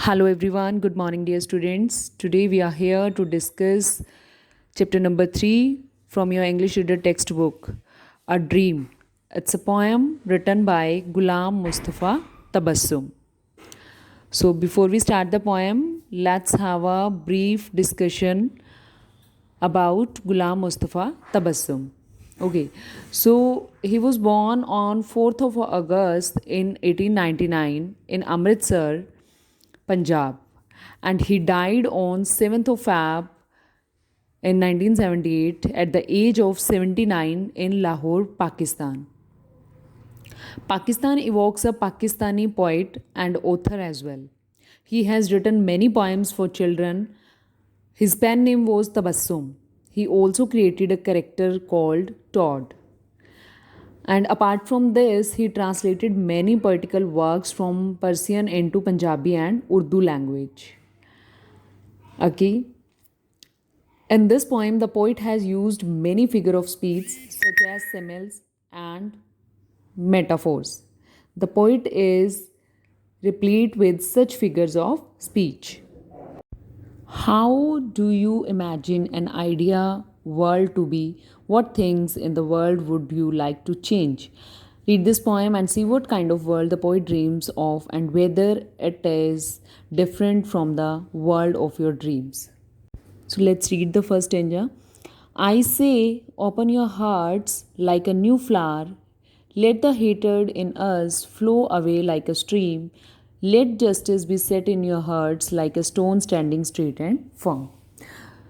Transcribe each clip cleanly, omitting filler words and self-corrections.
Hello everyone, good morning dear students. Today we are here to discuss chapter number 3 from your English reader textbook, A Dream. It's a poem written by Ghulam Mustafa Tabassum. So before we start the poem, let's have a brief discussion about Ghulam Mustafa Tabassum. Okay, so he was born on 4th of August in 1899 in Amritsar, Punjab, and he died on 7th of Feb in 1978 at the age of 79 in Lahore, Pakistan. Pakistan evokes a Pakistani poet and author as well. He has written many poems for children. His pen name was Tabassum. He also created a character called Todd. And apart from this, he translated many poetical works from Persian into Punjabi and Urdu language. Okay. In this poem, the poet has used many figures of speech such as similes and metaphors. The poet is replete with such figures of speech. How do you imagine an ideal world to be? What things in the world would you like to change? Read this poem and see what kind of world the poet dreams of and whether it is different from the world of your dreams. So let's read the first stanza. I say, open your hearts like a new flower. Let the hatred in us flow away like a stream. Let justice be set in your hearts like a stone standing straight and firm.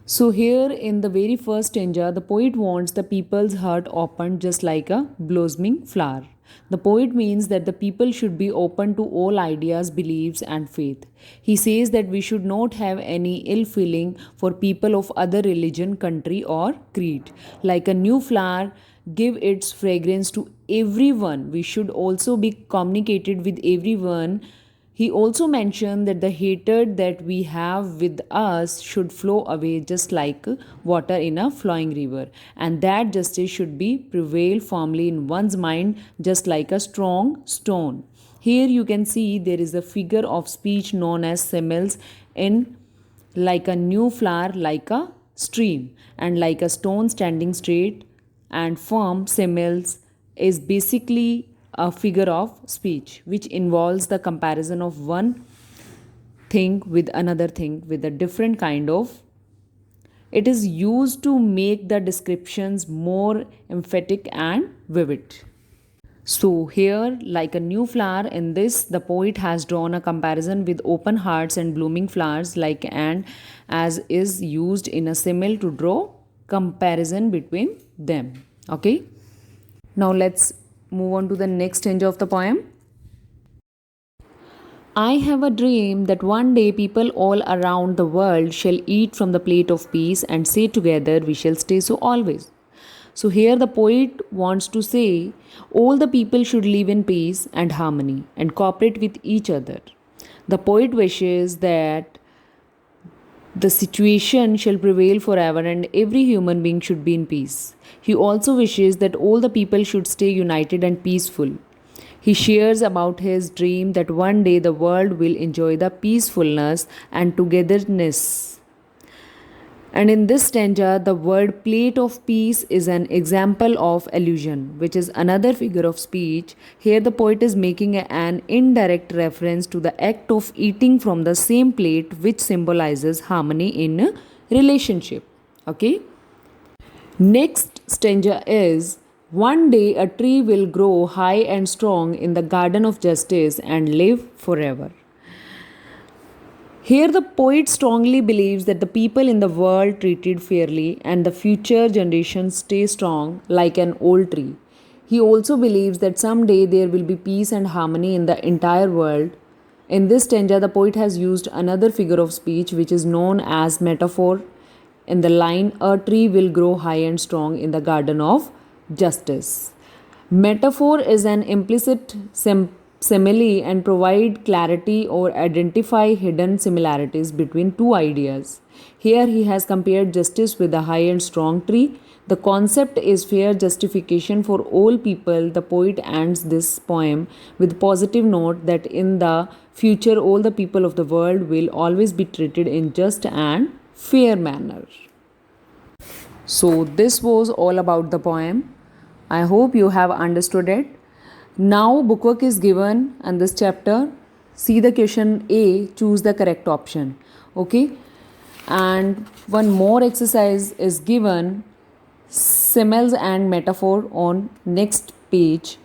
So, here in the very first stanza, the poet wants the people's heart opened just like a blossoming flower. The poet means that the people should be open to all ideas, beliefs, and faith. He says that we should not have any ill feeling for people of other religion, country, or creed. Like a new flower, give its fragrance to everyone. We should also be communicated with everyone. He also mentioned that the hatred that we have with us should flow away just like water in a flowing river, and that justice should be prevail firmly in one's mind just like a strong stone. Here you can see there is a figure of speech known as similes in like a new flower, like a stream, and like a stone standing straight and firm. Similes is basically a figure of speech which involves the comparison of one thing with another thing with a different kind of. It is used to make the descriptions more emphatic and vivid. So, here, like a new flower, in this, the poet has drawn a comparison with open hearts and blooming flowers, like and as is used in a simile to draw comparison between them. Okay. Now, let's move on to the next stanza of the poem. I have a dream that one day people all around the world shall eat from the plate of peace and say together, we shall stay so always. So, here the poet wants to say all the people should live in peace and harmony and cooperate with each other. The poet wishes that the situation shall prevail forever and every human being should be in peace. He also wishes that all the people should stay united and peaceful. He shares about his dream that one day the world will enjoy the peacefulness and togetherness. And in this stanza, the word plate of peace is an example of allusion, which is another figure of speech. Here, the poet is making an indirect reference to the act of eating from the same plate, which symbolizes harmony in a relationship. Okay. Next stanza is one day a tree will grow high and strong in the garden of justice and live forever. Here, the poet strongly believes that the people in the world treated fairly and the future generations stay strong like an old tree. He also believes that someday there will be peace and harmony in the entire world. In this stanza, the poet has used another figure of speech which is known as metaphor in the line, a tree will grow high and strong in the garden of justice. Metaphor is an implicit simile and provide clarity or identify hidden similarities between two ideas. Here he has compared justice with a high and strong tree. The concept is fair justification for all people. The poet ends this poem with positive note that in the future all the people of the world will always be treated in just and fair manner. So, this was all about the poem. I hope you have understood it. Now, bookwork is given in this chapter. See the question A, choose the correct option. Okay, and one more exercise is given, similes and metaphor on next page.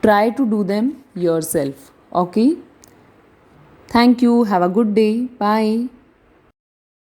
Try to do them yourself. Okay, thank you. Have a good day. Bye.